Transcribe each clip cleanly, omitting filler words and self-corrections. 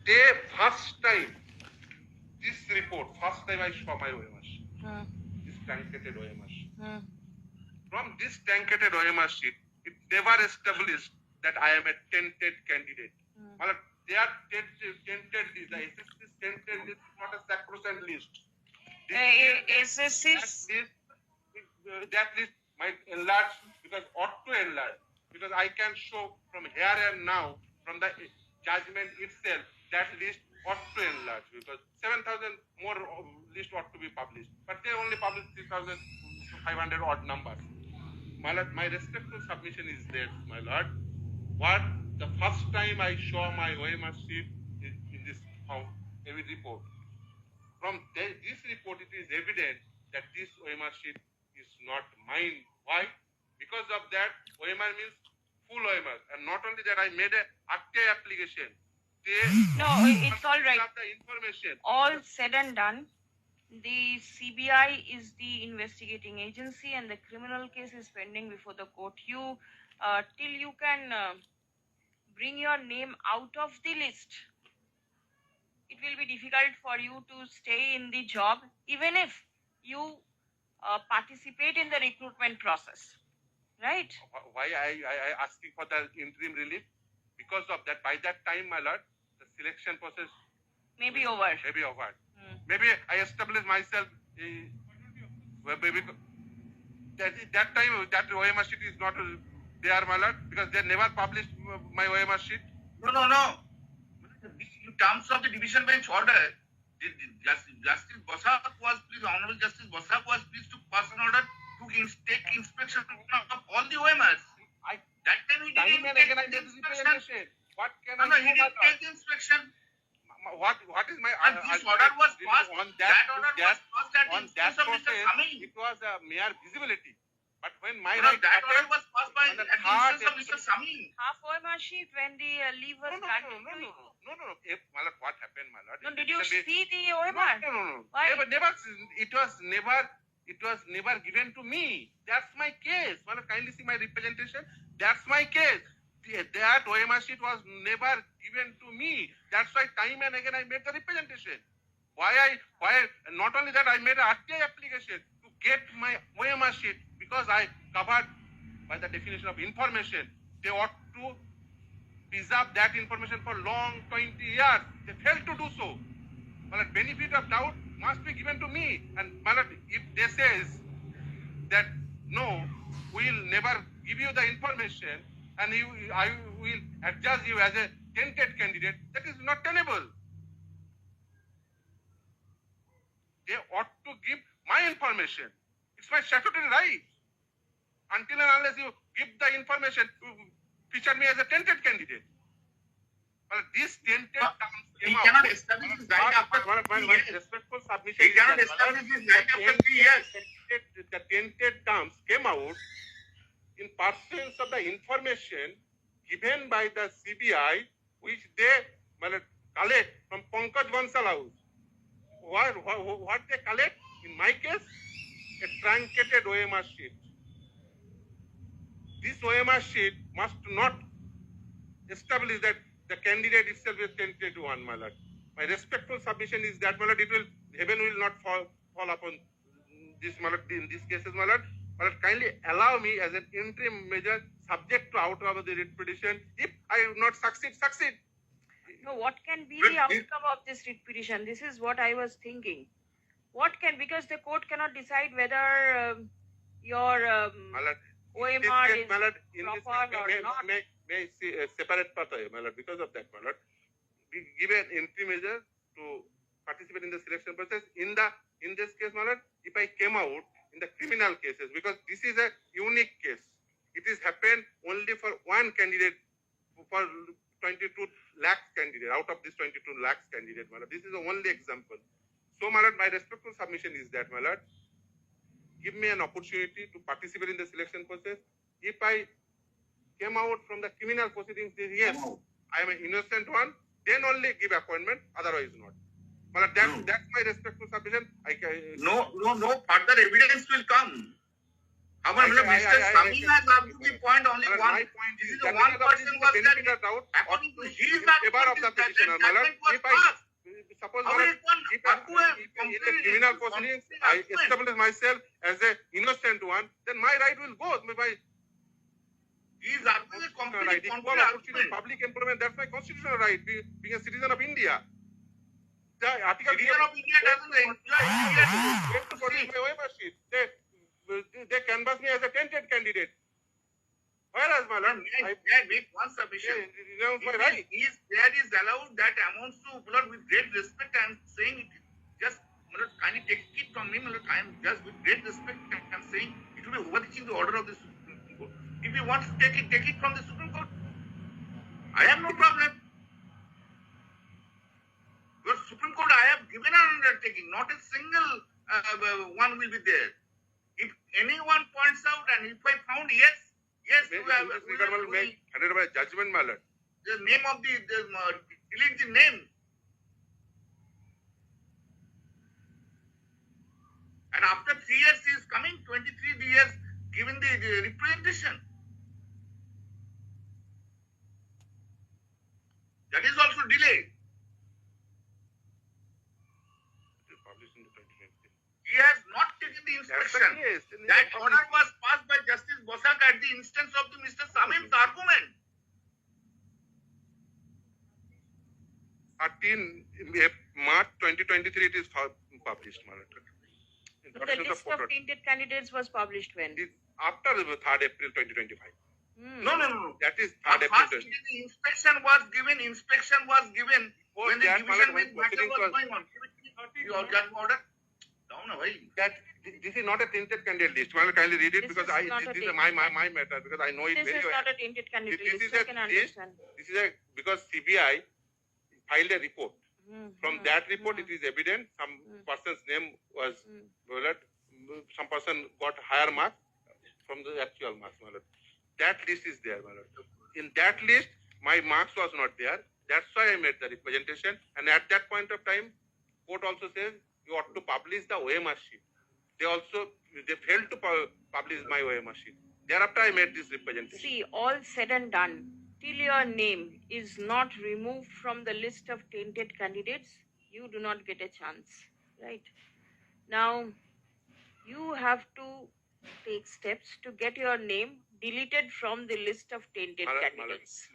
Day first time, this report, first time I saw my OMR sheet, this truncated OMR sheet. From this truncated OMR sheet, it never established that I am a tainted candidate. They are tainted list. The SSS tainted list is not a sacrosanct list. SSS that list might enlarge because ought to enlarge because I can show from here and now from the judgment itself that list ought to enlarge because 7,000 more list ought to be published, but they only publish 3,500 odd numbers. My respectful submission is that, my lord, what the first time I saw my OMR sheet in this every report, from this report it is evident that this OMR sheet is not mine. Why? Because of that, OMR means full OMR, and not only that, I made a RTI application. No, it's all right. The information. All said and done, the CBI is the investigating agency, and the criminal case is pending before the court. You, till you can bring your name out of the list, it will be difficult for you to stay in the job, even if you participate in the recruitment process, right? Why I asking for the interim relief? Because of that, by that time, my lord, the selection process may be over. Maybe I establish myself. Maybe that time that OMR sheet is not there, my lord, because they never published my OMR sheet. No. In terms of the division bench order, Justice Bosak was pleased, Honorable Justice Bosak was pleased to pass an order to take inspection of all the OMRs. That time he didn't take the inspection. What can No, he didn't take the inspection. What is my And this order was passed. on That order was passed at the on that instance of Mr. process? Samin. It was a mere visibility. But when my No, right that started, order was passed by on the at the third instance of Mr. Samin. Half OMR sheet when the leave was granted to you. No. My lord, what happened, my lord? No, did you It's a see the OMR? No. Why? Never. It was never given to me. That's my case. My lord, kindly see my representation. That's my case. That OMR sheet was never given to me. That's why time and again I made the representation. Why not only that, I made an RTI application to get my OMR sheet because I covered by the definition of information. They ought to preserve that information for long 20 years. They failed to do so. Well, benefit of doubt must be given to me. And well, if they says that no, we'll never give you the information and I will adjust you as a tainted candidate, that is not tenable. They ought to give my information. It's my statutory right. Until and unless you give the information, you feature me as a tainted candidate. Well, this tainted terms He came out. cannot establish his right after My 3 years. respectful submission. He cannot establish his right after 3 years. The tainted terms came out in pursuance of the information given by the CBI, which they collect from Pankaj Bansal house. What they collect? In my case, a truncated OMR sheet. This OMR sheet must not establish that the candidate itself is tainted one, my lord. My respectful submission is that, my lord, heaven will not fall upon this, my lord, in these cases, my lord. But kindly allow me as an interim measure subject to outcome of the writ petition. If I do not succeed. No, what can be the outcome of this writ petition? This is what I was thinking. Because the court cannot decide whether your OMR is proper or not. May I see a separate path, my lord, because of that, my lord. We give an interim measure to participate in the selection process. In this case, my lord, if I came out in the criminal cases, because this is a unique case. It is happened only for one candidate, for 22 lakhs candidate, out of this 22 lakhs candidate, my lord. This is the only example. So, my lord, my respectful submission is that, my lord, give me an opportunity to participate in the selection process. If I came out from the criminal proceedings, yes, I am an innocent one, then only give appointment, otherwise not. But that's my respectful submission. No further evidence will come. Our Mr. Sami has argued the point only Well, one. my point This is is that the one because of person this was benefit that of doubt according to his in favor of argument the is that petitioner, the my lord. judgment was If I passed. suppose, How my lord, is one if I, argument if in the criminal proceedings I establish myself as a innocent one, then my right will go. My He is arguing a constitutional completely right, equal contrary opportunity, argument. public employment. That's my constitutional right, being a citizen of India. The article Citizen of India doesn't enjoy immediate failed to produce my OMR sheet. They canvass me as a tainted candidate. Whereas, my lord, May I I make one submission? renounce my If right. that is allowed, that amounts to blood with great respect. I am saying it. Just kindly take it from me. I am just with great respect. I am saying it will be overreaching the order of the Supreme Court. If you want to take it from the Supreme Court. I have no problem. But Supreme Court, I have given an undertaking. Not a single one will be there. If anyone points out, and if I found yes, you have Handed by judgment, my lord. the name of delete the name. And after 3 years, he is coming, 23 years, giving the representation. That is also delayed. Published in the 2020. He has not taken the That's the inspection. case. That order was passed by Justice Bosak at the instance of the Mr. Samim's argument. 13 March 2023, it is published, my lord. The list of tainted candidates was published when? After the 3rd April 2025. No. That is At 3rd April. first, the inspection was given Oh, when the that division when bench matter was proceedings going on. You all got order? Down away. That this is not a tainted candidate list. Well, kindly read it This because is not a this is tainted my matter because I know it This very is well. not a tainted candidate This list. is I a can list. understand. This is because CBI filed a report. From that report, it is evident some person's name was violated. Some person got higher marks from the actual marks. That list is there. In that list, my marks was not there. That's why I made the representation. And at that point of time, court also says you ought to publish the OMR sheet. They failed to publish my OMR sheet. Thereafter, I made this representation. See, all said and done, till your name is not removed from the list of tainted candidates, you do not get a chance, right? Now, you have to take steps to get your name deleted from the list of tainted candidates.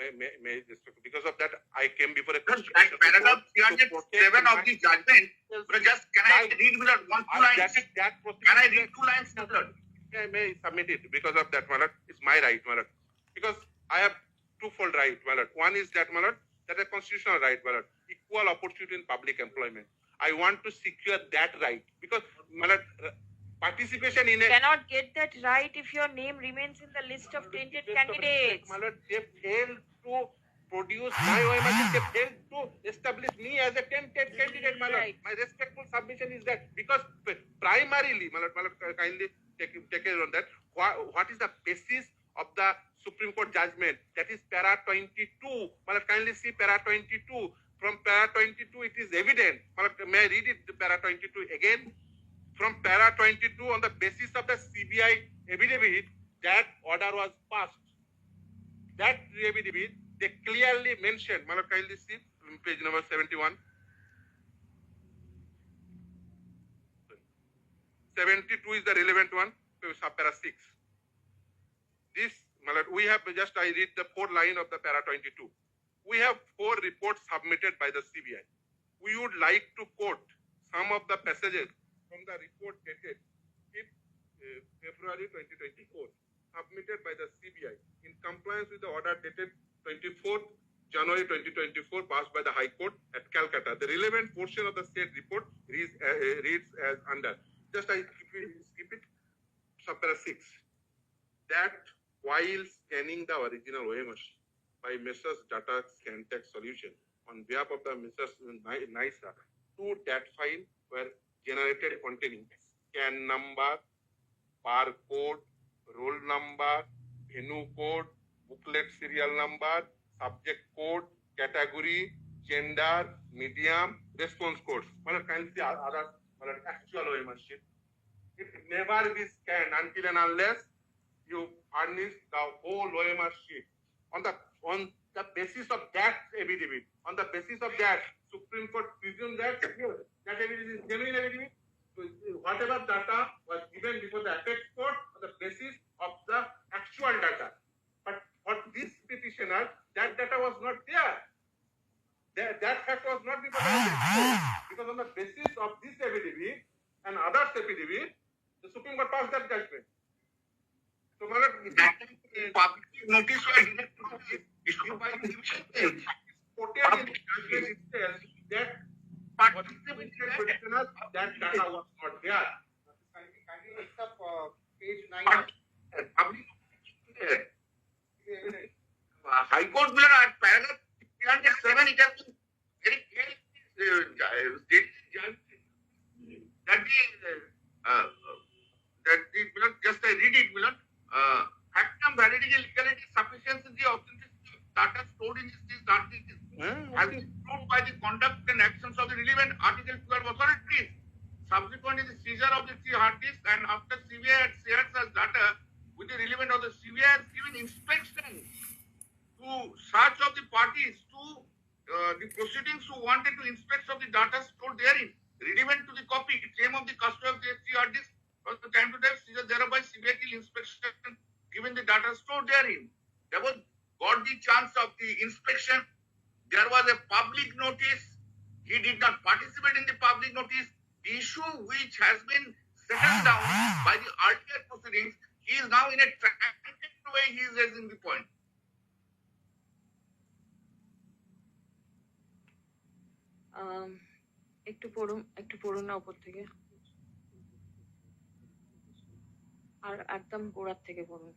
Because of that, I came before a Just like paragraph 307 of the judgment, just can I read without 1-2 lines? Can I read 2 lines, my lord? I may submit it because of that, my lord. It's my right, my lord. Because I have twofold right, my lord. One is that, my lord, that a constitutional right, my lord. Equal opportunity in public employment. I want to secure that right because, my lord, participation in a... Cannot get that right if your name remains in the list of tainted candidates. My lord, they failed to produce my OMR sheet. They failed to establish me as a tainted candidate, my lord. Right. My respectful submission is that because primarily, my lord, kindly take it on that. What is the basis of the Supreme Court judgment? That is para 22. My lord, kindly see para 22. From para 22, it is evident. My lord, may I read it, the para 22 again? From para 22, on the basis of the CBI affidavit, that order was passed. That affidavit, they clearly mentioned, my lord, kindly see, page number 71. 72 is the relevant one, para 6. This, my lord, we have just, I read the 4th line of the para 22. We have 4 reports submitted by the CBI. We would like to quote some of the passages from the report dated 5th February 2024, submitted by the CBI in compliance with the order dated 24th January 2024, passed by the High Court at Calcutta. The relevant portion of the said report reads as under. Just I skip it. Subpara 6. That while scanning the original OMR by Messrs. Data Scantex Solution on behalf of the Messrs. NISA, 2 DAT file were generated containing scan number, barcode, roll number, venue code, booklet serial number, subject code, category, gender, medium, response codes. Can see other actual OMR sheet. It never be scanned until and unless you furnished the whole OMR sheet. On the basis of that affidavit, on the basis of that, Supreme Court presumed that that affidavit is genuine affidavit. So whatever data was given before the apex court on the basis of the actual data. But for this petitioner, that data was not there. That fact was not before the apex court. Because on the basis of this affidavit and others affidavit, the Supreme Court passed that judgment. So, public notice was issued by the division bench. That participated petitioners, that data was not there. Kindly lift up page 9. Public High Court will at paragraph 307, it has been very clearly stated that just I read it, Milan. Factum, validity, legality, sufficiency, authenticity of data stored in these articles has been proved by the conduct and actions of the relevant Article 12 authorities. Subsequently, the seizure of the 3 hard disks and after CBI had shared such data with the relevant of the CBI has given inspection to such of the parties to the proceedings who wanted to inspect of the data stored therein, relevant to the copy, claim of the custody of the 3 hard disks from the time to time seizure thereby CBI inspection given the data stored therein. There was got the chance of the inspection. There was a public notice. He did not participate in the public notice. The issue which has been settled down by the earlier proceedings, he is now in a tracking way he is raising the point. একটু পড়ুন না উপর থেকে, আর একদম গোড়ার থেকে পড়ুন।